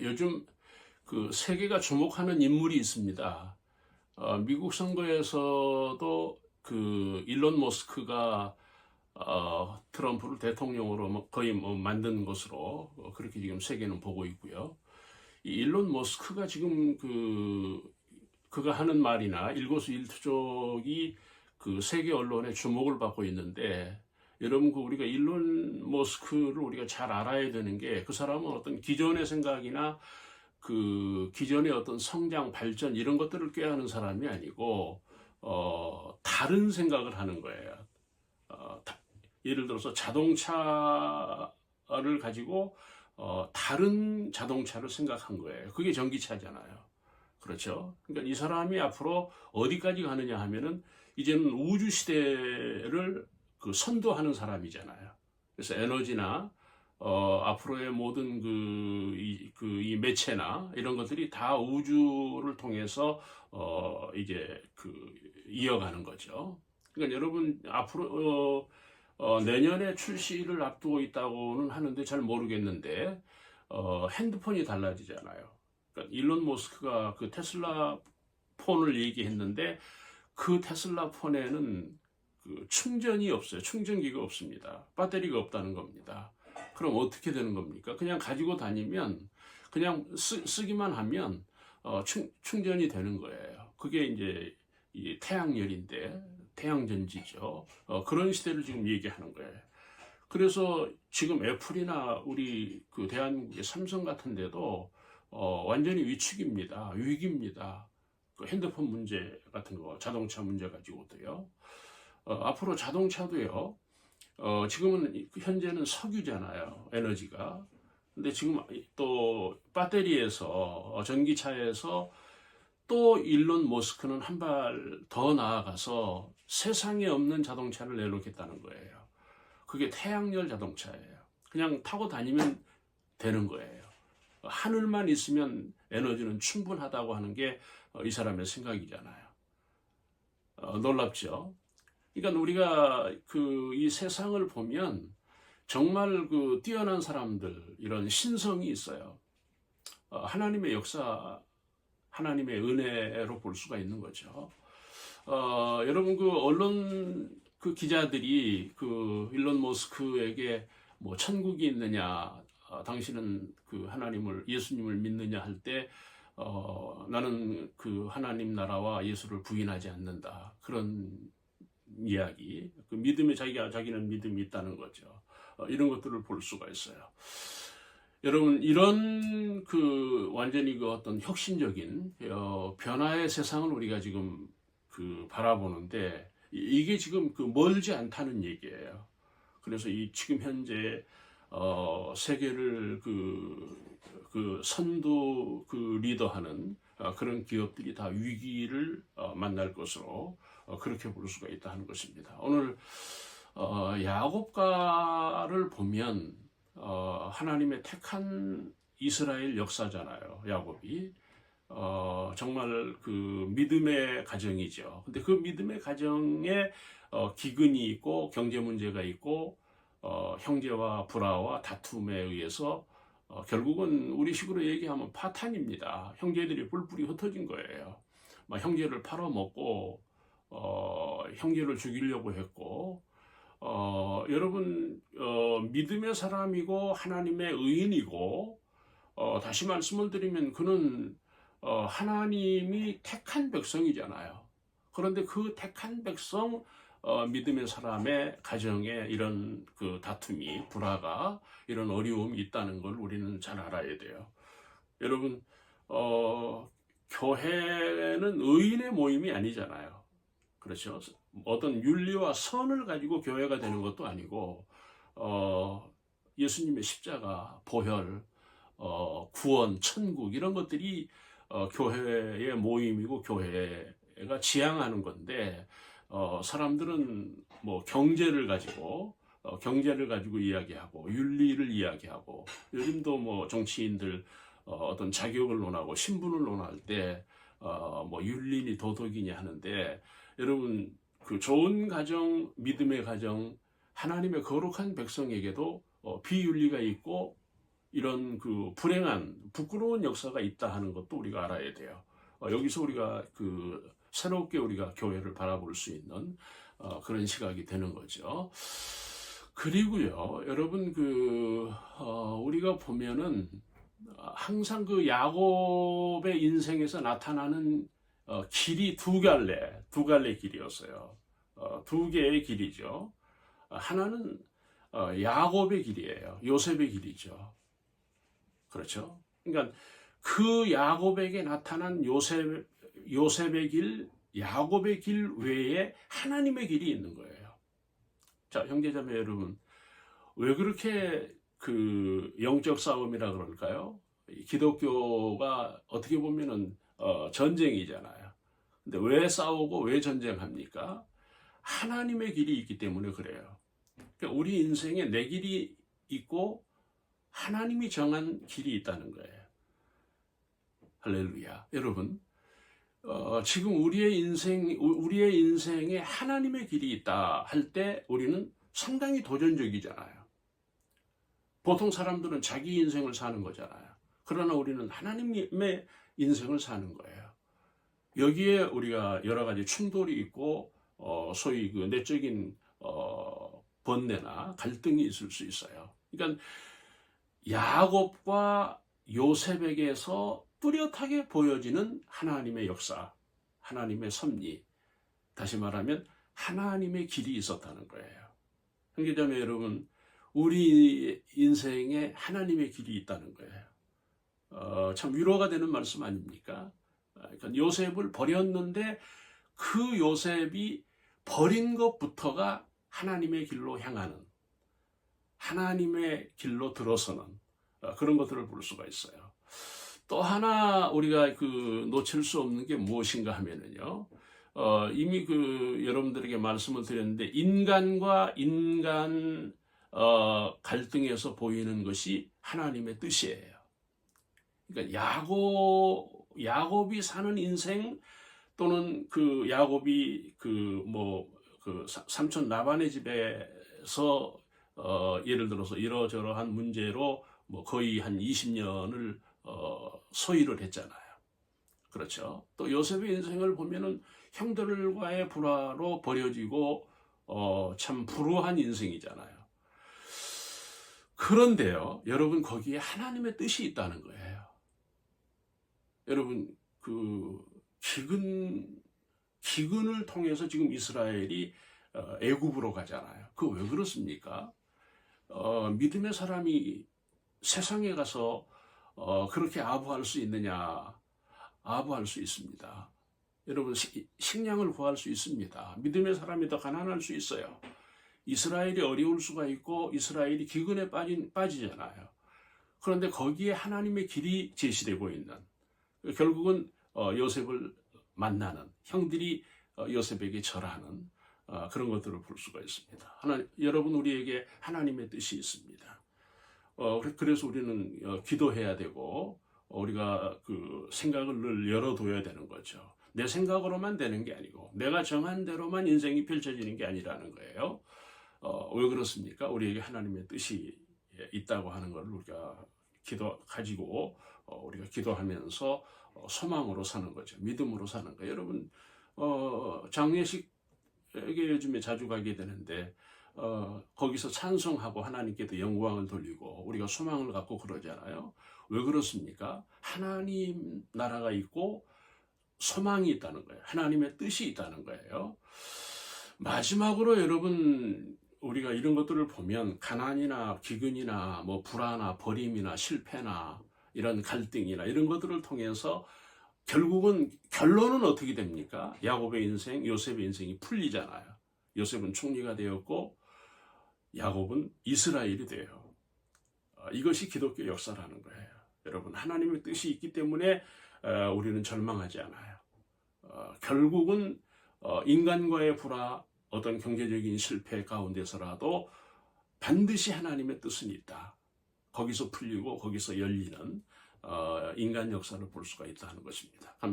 요즘 그 세계가 주목하는 인물이 있습니다. 미국 선거에서도 그 일론 머스크가 트럼프를 대통령으로 거의 만든 것으로 그렇게 지금 세계는 보고 있고요. 이 일론 머스크가 지금 그가 하는 말이나 일거수일투족이 그 세계 언론의 주목을 받고 있는데, 여러분 우리가 일론 머스크를 우리가 잘 알아야 되는 게, 그 사람은 어떤 기존의 생각이나 그 기존의 어떤 성장 발전 이런 것들을 꾀하는 사람이 아니고 다른 생각을 하는 거예요. 예를 들어서 자동차를 가지고 다른 자동차를 생각한 거예요. 그게 전기차잖아요. 그렇죠? 그러니까 이 사람이 앞으로 어디까지 가느냐 하면은 이제는 우주 시대를 선도하는 사람이잖아요. 그래서 에너지나 앞으로의 모든 이 매체나 이런 것들이 다 우주를 통해서 이제 이어가는 거죠. 그러니까 여러분 앞으로 내년에 출시를 앞두고 있다고는 하는데 잘 모르겠는데 핸드폰이 달라지잖아요. 그러니까 일론 머스크가 그 테슬라 폰을 얘기했는데, 그 테슬라 폰에는 충전이 없어요. 충전기가 없습니다. 배터리가 없다는 겁니다. 그럼 어떻게 되는 겁니까? 그냥 가지고 다니면, 그냥 쓰기만 하면 충전이 되는 거예요. 그게 이제 이 태양열인데, 태양전지죠. 그런 시대를 지금 얘기하는 거예요. 그래서 지금 애플이나 우리 대한민국의 삼성 같은 데도 완전히 위축입니다. 위기입니다. 그 핸드폰 문제 같은 거, 자동차 문제 가지고도요. 앞으로 자동차도요. 지금은 현재는 석유잖아요. 에너지가. 근데 지금 또 배터리에서 전기차에서 또 일론 머스크는 한 발 더 나아가서 세상에 없는 자동차를 내놓겠다는 거예요. 그게 태양열 자동차예요. 그냥 타고 다니면 되는 거예요. 하늘만 있으면 에너지는 충분하다고 하는 게 이 사람의 생각이잖아요. 놀랍죠? 그러니까 우리가 이 세상을 보면 정말 뛰어난 사람들, 이런 신성이 있어요. 하나님의 역사, 하나님의 은혜로 볼 수가 있는 거죠. 여러분 언론 기자들이 일론 머스크에게 뭐 천국이 있느냐, 당신은 하나님을, 예수님을 믿느냐 할 때 나는 하나님 나라와 예수를 부인하지 않는다, 그런 이야기, 믿음에 자기는 믿음이 있다는 거죠. 이런 것들을 볼 수가 있어요. 여러분 이런 완전히 어떤 혁신적인 변화의 세상을 우리가 지금 바라보는데, 이게 지금 멀지 않다는 얘기예요. 그래서 지금 현재 세계를 선도 리더하는 그런 기업들이 다 위기를 만날 것으로 그렇게 볼 수가 있다 하는 것입니다. 오늘 야곱가를 보면 하나님의 택한 이스라엘 역사잖아요. 야곱이 정말 믿음의 가정이죠. 근데 그 믿음의 가정에 기근이 있고 경제 문제가 있고 형제와 불화와 다툼에 의해서 결국은 우리식으로 얘기하면 파탄입니다. 형제들이 뿔뿔이 흩어진 거예요. 막 형제를 팔아먹고 형제를 죽이려고 했고, 여러분 믿음의 사람이고 하나님의 의인이고, 다시 말씀을 드리면 그는 하나님이 택한 백성이잖아요. 그런데 그 택한 백성, 믿음의 사람의 가정에 이런 다툼이, 불화가, 이런 어려움이 있다는 걸 우리는 잘 알아야 돼요. 여러분 교회는 의인의 모임이 아니잖아요. 그렇죠? 어떤 윤리와 선을 가지고 교회가 되는 것도 아니고, 예수님의 십자가, 보혈, 구원, 천국, 이런 것들이 교회의 모임이고 교회가 지향하는 건데, 사람들은 뭐 경제를 가지고 이야기하고, 윤리를 이야기하고, 요즘도 뭐 정치인들 어떤 자격을 논하고 신분을 논할 때 뭐 윤리니 도덕이니 하는데, 여러분 좋은 가정, 믿음의 가정, 하나님의 거룩한 백성에게도 비윤리가 있고 이런 그 불행한 부끄러운 역사가 있다 하는 것도 우리가 알아야 돼요. 여기서 우리가 그 새롭게 우리가 교회를 바라볼 수 있는 그런 시각이 되는 거죠. 그리고요, 여러분 우리가 보면은 항상 그 야곱의 인생에서 나타나는 길이 두 갈래 길이었어요. 두 개의 길이죠. 하나는 야곱의 길이에요. 요셉의 길이죠. 그렇죠? 그러니까 그 야곱에게 나타난 요셉의 길, 야곱의 길 외에 하나님의 길이 있는 거예요. 자, 형제자매 여러분, 왜 그렇게 그 영적 싸움이라 그럴까요? 기독교가 어떻게 보면은 전쟁이잖아요. 근데 왜 싸우고 왜 전쟁합니까? 하나님의 길이 있기 때문에 그래요. 그러니까 우리 인생에 내 길이 있고 하나님이 정한 길이 있다는 거예요. 할렐루야. 여러분, 지금 우리의 인생에 하나님의 길이 있다 할 때 우리는 상당히 도전적이잖아요. 보통 사람들은 자기 인생을 사는 거잖아요. 그러나 우리는 하나님의 인생을 사는 거예요. 여기에 우리가 여러 가지 충돌이 있고 소위 그 내적인 번뇌나 갈등이 있을 수 있어요. 그러니까 야곱과 요셉에게서 뚜렷하게 보여지는 하나님의 역사, 하나님의 섭리, 다시 말하면 하나님의 길이 있었다는 거예요. 형제자매 여러분, 우리 인생에 하나님의 길이 있다는 거예요. 참 위로가 되는 말씀 아닙니까? 그러니까 요셉을 버렸는데 그 요셉이 버린 것부터가 하나님의 길로 향하는, 하나님의 길로 들어서는 그런 것들을 볼 수가 있어요. 또 하나 우리가 놓칠 수 없는 게 무엇인가 하면은요, 이미 여러분들에게 말씀을 드렸는데 인간과 인간 갈등에서 보이는 것이 하나님의 뜻이에요. 그러니까 야곱이 사는 인생 또는 야곱이 삼촌 라반의 집에서 예를 들어서 이러저러한 문제로 거의 한 20년을 소유를 했잖아요. 그렇죠. 또 요셉의 인생을 보면은 형들과의 불화로 버려지고 참 불우한 인생이잖아요. 그런데요, 여러분 거기에 하나님의 뜻이 있다는 거예요. 여러분 기근을 통해서 지금 이스라엘이 애굽으로 가잖아요. 왜 그렇습니까? 믿음의 사람이 세상에 가서 그렇게 아부할 수 있느냐? 아부할 수 있습니다. 여러분 식량을 구할 수 있습니다. 믿음의 사람이 더 가난할 수 있어요. 이스라엘이 어려울 수가 있고 이스라엘이 기근에 빠지잖아요. 그런데 거기에 하나님의 길이 제시되고 있는, 결국은 요셉을 만나는, 형들이 요셉에게 절하는 그런 것들을 볼 수가 있습니다. 여러분 우리에게 하나님의 뜻이 있습니다. 그래서 우리는 기도해야 되고 우리가 생각을 늘 열어둬야 되는 거죠. 내 생각으로만 되는 게 아니고 내가 정한 대로만 인생이 펼쳐지는 게 아니라는 거예요. 왜 그렇습니까? 우리에게 하나님의 뜻이 있다고 하는 걸 우리가 가지고 우리가 기도하면서 소망으로 사는 거죠. 믿음으로 사는 거예요. 여러분 장례식에 요즘에 자주 가게 되는데 거기서 찬송하고 하나님께도 영광을 돌리고 우리가 소망을 갖고 그러잖아요. 왜 그렇습니까? 하나님 나라가 있고 소망이 있다는 거예요. 하나님의 뜻이 있다는 거예요. 마지막으로 여러분 우리가 이런 것들을 보면 가난이나 기근이나 불화나 버림이나 실패나 이런 갈등이나 이런 것들을 통해서 결론은 어떻게 됩니까? 야곱의 인생, 요셉의 인생이 풀리잖아요. 요셉은 총리가 되었고 야곱은 이스라엘이 돼요. 이것이 기독교 역사라는 거예요. 여러분 하나님의 뜻이 있기 때문에 우리는 절망하지 않아요. 결국은 인간과의 불화, 어떤 경제적인 실패 가운데서라도 반드시 하나님의 뜻은 있다. 거기서 풀리고 거기서 열리는 인간 역사를 볼 수가 있다는 것입니다. 감사합니다.